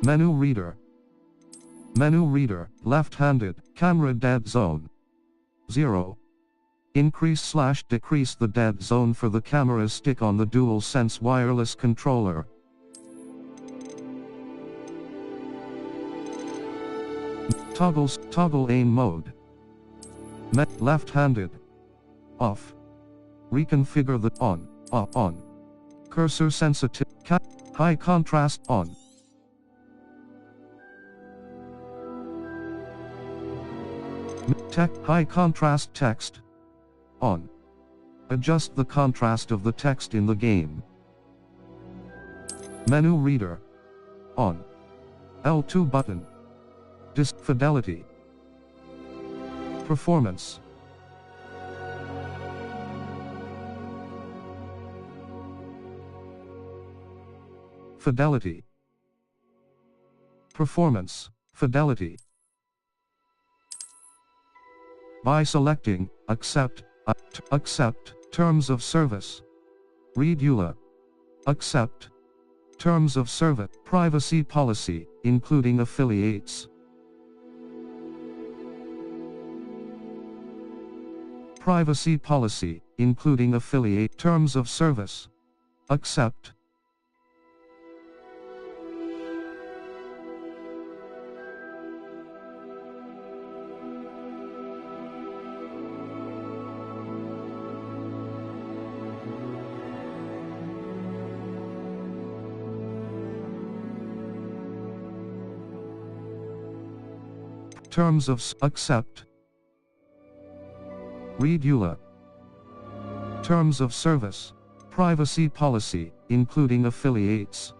Menu reader. Menu reader, left-handed, camera dead zone. 0. Increase/decrease the dead zone for the camera stick on the DualSense wireless controller. Toggle aim mode. Left-handed. Off. Reconfigure the on. Cursor sensitive. High contrast on. High contrast text. On. Adjust the contrast of the text in the game. Menu reader. On. L2 button. Disc fidelity. Performance. Fidelity. Performance. Fidelity. By selecting Accept Terms of Service. Read EULA. Accept Terms of Service. Privacy policy, including affiliates. Privacy policy, including affiliate. Terms of Service. Accept. Terms of Accept. Read EULA. Terms of Service. Privacy policy, including affiliates.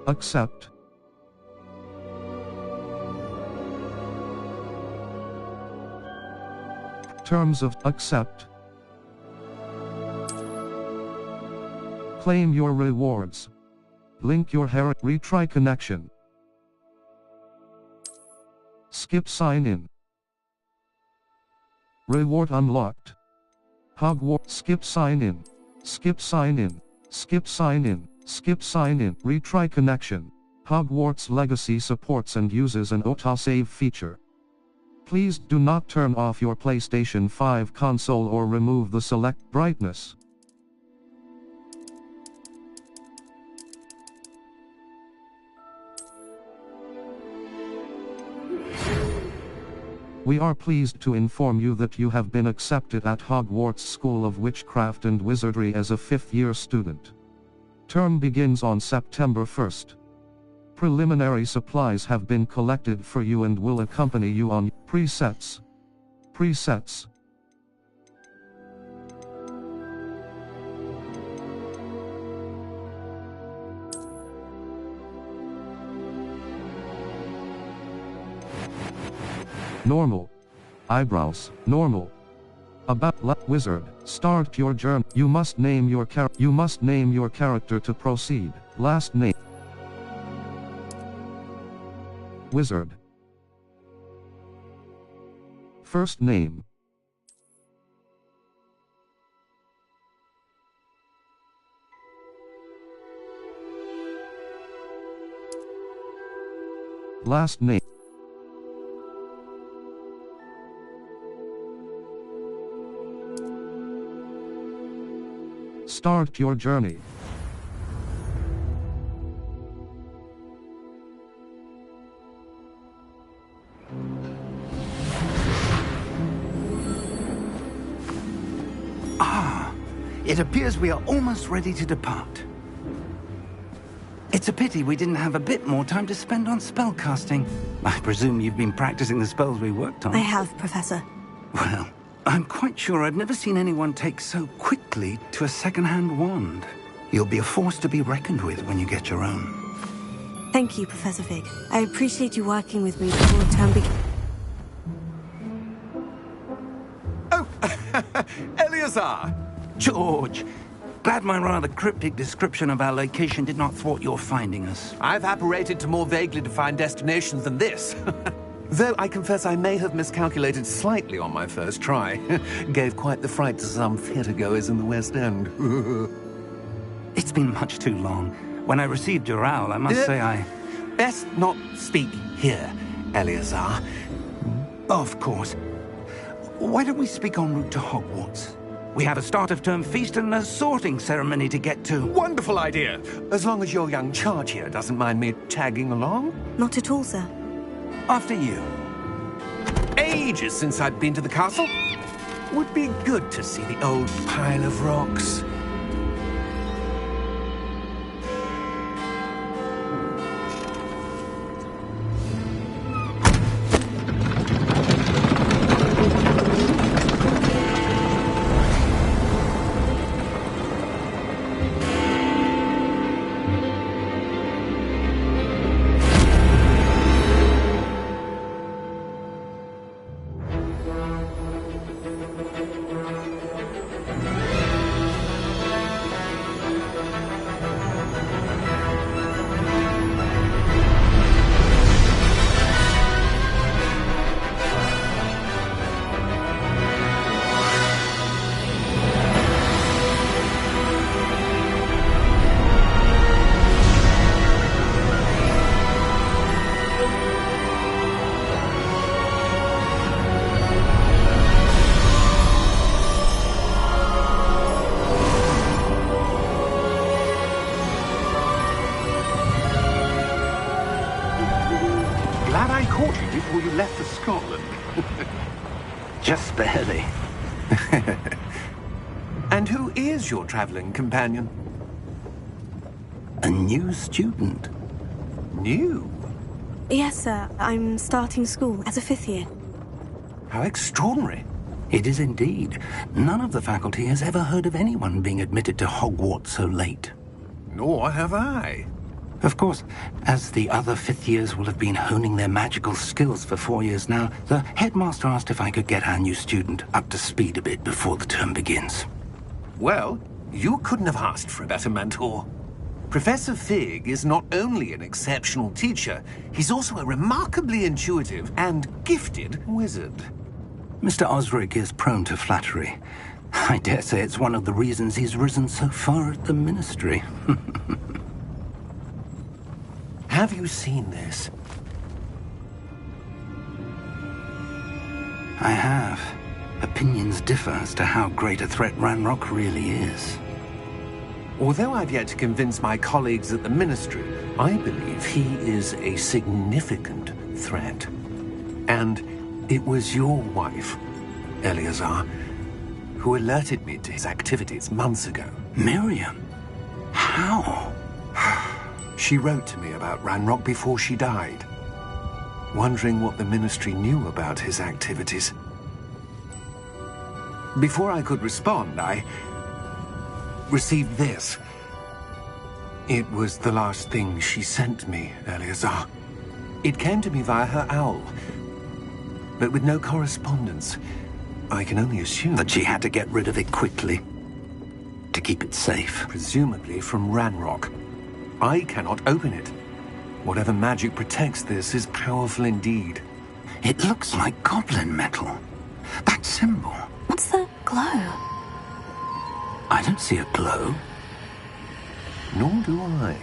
Accept. Terms of Accept. Claim your rewards. Link your retry connection. Skip sign-in. Reward unlocked. Hogwarts. Skip sign-in. Skip sign-in. Skip sign-in. Skip sign-in. Retry connection. Hogwarts Legacy supports and uses an autosave feature. Please do not turn off your PlayStation 5 console or remove the select brightness. We are pleased to inform you that you have been accepted at Hogwarts School of Witchcraft and Wizardry as a 5th-year student. Term begins on September 1st. Preliminary supplies have been collected for you and will accompany you on presets. Presets. Normal. Eyebrows. Normal. About wizard. Start your journey. You must name your character to proceed. Last name. Wizard. First name. Last name. Start your journey. It appears we are almost ready to depart. It's a pity we didn't have a bit more time to spend on spellcasting. I presume you've been practicing the spells we worked on. I have, Professor. Well, I'm quite sure I've never seen anyone take so quickly to a second-hand wand. You'll be a force to be reckoned with when you get your own. Thank you, Professor Fig. I appreciate you working with me before term begins. Oh, Eleazar! George! Glad my rather cryptic description of our location did not thwart your finding us. I've apparated to more vaguely defined destinations than this. Though I confess I may have miscalculated slightly on my first try. Gave quite the fright to some theatre-goers in the West End. It's been much too long. When I received your owl, I must say I... Best not speak here, Eleazar. Of course. Why don't we speak en route to Hogwarts? We have a start-of-term feast and a sorting ceremony to get to. Wonderful idea. As long as your young charge here doesn't mind me tagging along. Not at all, sir. After you. Ages since I've been to the castle. Would be good to see the old pile of rocks. Glad I caught you before you left for Scotland. Just barely. And who is your traveling companion? A new student. New? Yes, sir. I'm starting school as a 5th year. How extraordinary. It is indeed. None of the faculty has ever heard of anyone being admitted to Hogwarts so late. Nor have I. Of course, as the other 5th years will have been honing their magical skills for 4 years now, the headmaster asked if I could get our new student up to speed a bit before the term begins. Well, you couldn't have asked for a better mentor. Professor Fig is not only an exceptional teacher, he's also a remarkably intuitive and gifted wizard. Mr. Osric is prone to flattery. I dare say it's one of the reasons he's risen so far at the Ministry. Have you seen this? I have. Opinions differ as to how great a threat Ranrock really is. Although I've yet to convince my colleagues at the Ministry, I believe he is a significant threat. And it was your wife, Eleazar, who alerted me to his activities months ago. Miriam? How? She wrote to me about Ranrock before she died, wondering what the Ministry knew about his activities. Before I could respond, I received this. It was the last thing she sent me, Eleazar. It came to me via her owl, but with no correspondence. I can only assume That she had to get rid of it quickly, to keep it safe. presumably from Ranrock. I cannot open it. Whatever magic protects this is powerful indeed. It looks like goblin metal. That symbol. What's that glow? I don't see a glow. Nor do I.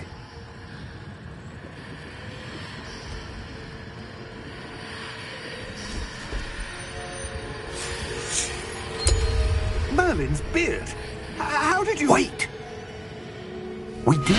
Merlin's beard. How did you... Wait! We do...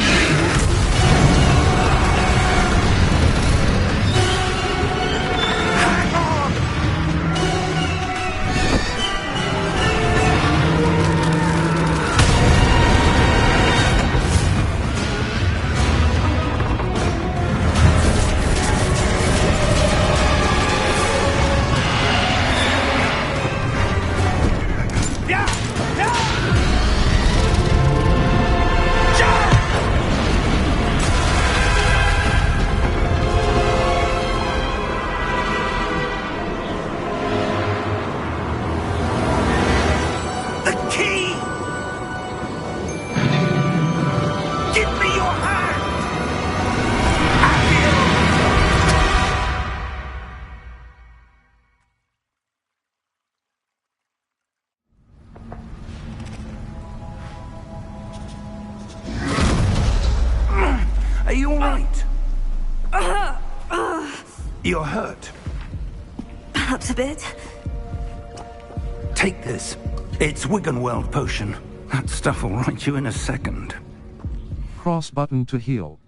You're hurt. Perhaps a bit. Take this. It's Wiggenweld potion. That stuff will right you in a second. Cross button to heal.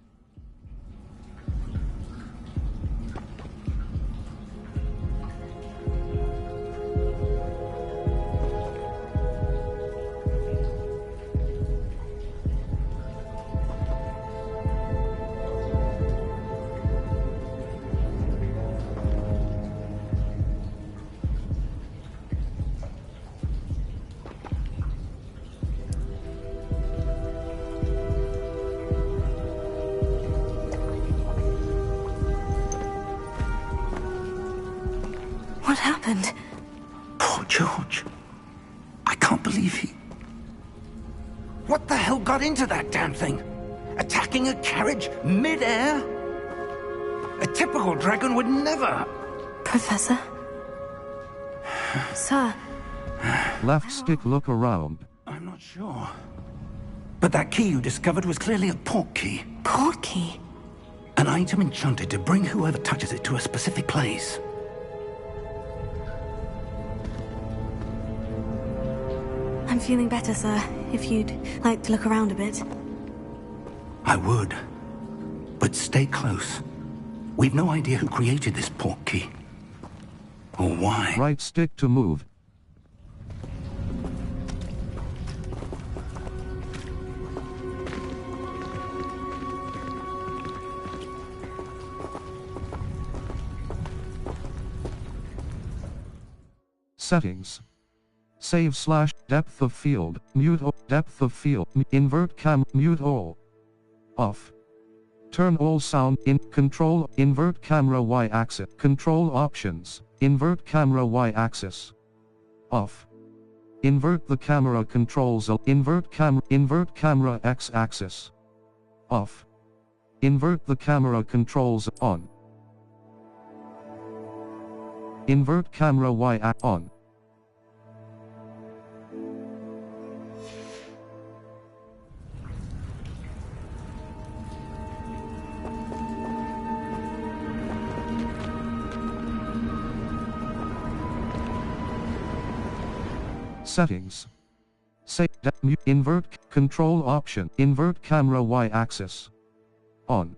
What happened? Poor George. I can't believe he... What the hell got into that damn thing? Attacking a carriage mid-air? A typical dragon would never... Professor? Sir? Left stick look around. I'm not sure. But that key you discovered was clearly a port key. Port key? An item enchanted to bring whoever touches it to a specific place. I'm feeling better, sir. If you'd like to look around a bit. I would. But stay close. We've no idea who created this port key. Or why. Right stick to move. Settings. Save slash depth of field, mute all, depth of field, invert cam, mute all. Off. Turn all sound in, control, invert camera Y-axis, control options, invert camera Y-axis. Off. Invert the camera controls, invert camera X-axis. Off. Invert the camera controls, on. Invert camera Y on. Settings. Say invert control option, invert camera Y-axis. On.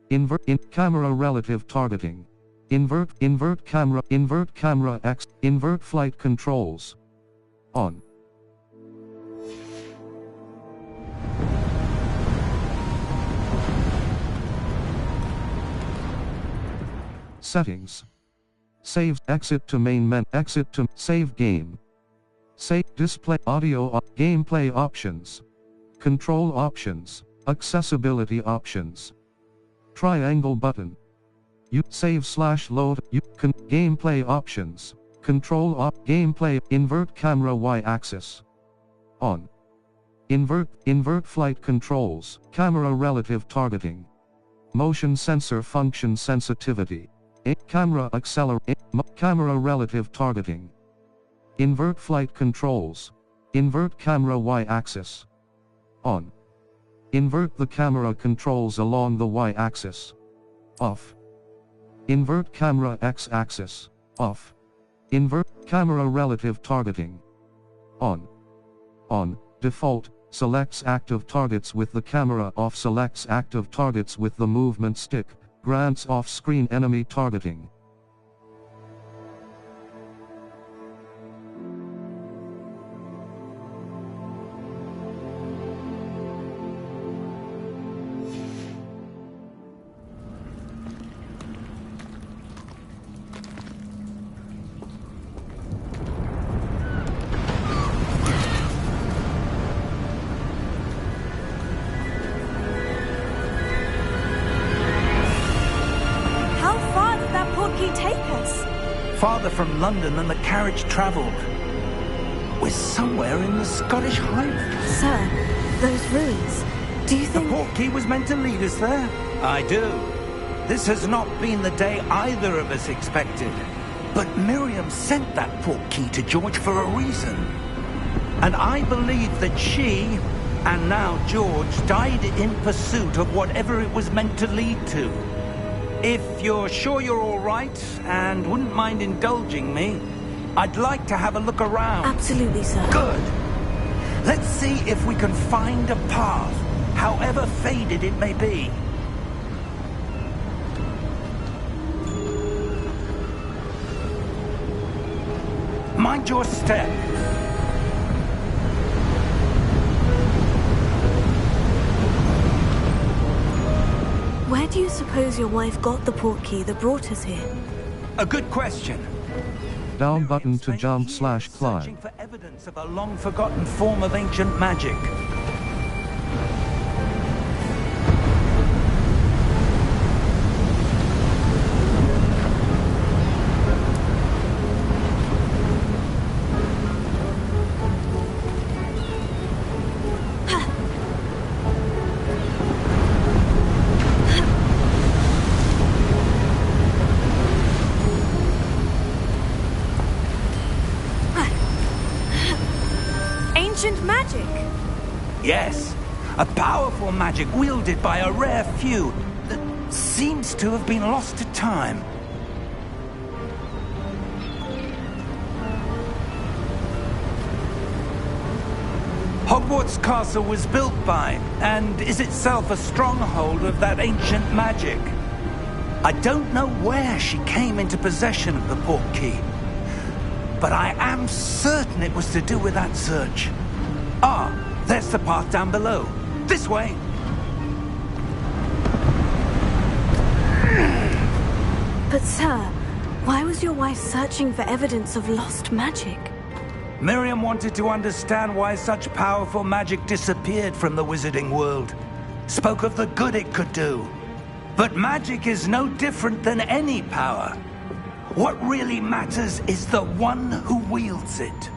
Invert camera relative targeting. Invert camera X, invert flight controls. On. Settings. Save, exit to main menu, exit to save game. Save display audio gameplay options. Control options, accessibility options. Triangle button. You save slash load, you can gameplay options. Control gameplay, invert camera Y-axis. On. Invert flight controls, camera relative targeting. Motion sensor function sensitivity. Camera accelerate, camera relative targeting. Invert flight controls. Invert camera Y-axis. On. Invert the camera controls along the Y-axis. Off. Invert camera X-axis. Off. Invert camera relative targeting. On. On. Default, selects active targets with the camera off, selects active targets with the movement stick, grants off-screen enemy targeting. Farther from London than the carriage travelled. We're somewhere in the Scottish Highlands. Sir, those ruins. Do you think... The port key was meant to lead us there? I do. This has not been the day either of us expected. But Miriam sent that port key to George for a reason. And I believe that she, and now George, died in pursuit of whatever it was meant to lead to. If you're sure you're all right and wouldn't mind indulging me, I'd like to have a look around. Absolutely, sir. Good. Let's see if we can find a path, however faded it may be. Mind your step. Where do you suppose your wife got the portkey that brought us here? A good question. Down button to jump / Searching climb. for evidence of a long-forgotten form of ancient magic. Ancient magic! Yes, a powerful magic wielded by a rare few that seems to have been lost to time. Hogwarts Castle was built by, and is itself a stronghold of that ancient magic. I don't know where she came into possession of the portkey, but I am certain it was to do with that search. Ah, there's the path down below. This way. But sir, why was your wife searching for evidence of lost magic? Miriam wanted to understand why such powerful magic disappeared from the wizarding world. Spoke of the good it could do. But magic is no different than any power. What really matters is the one who wields it.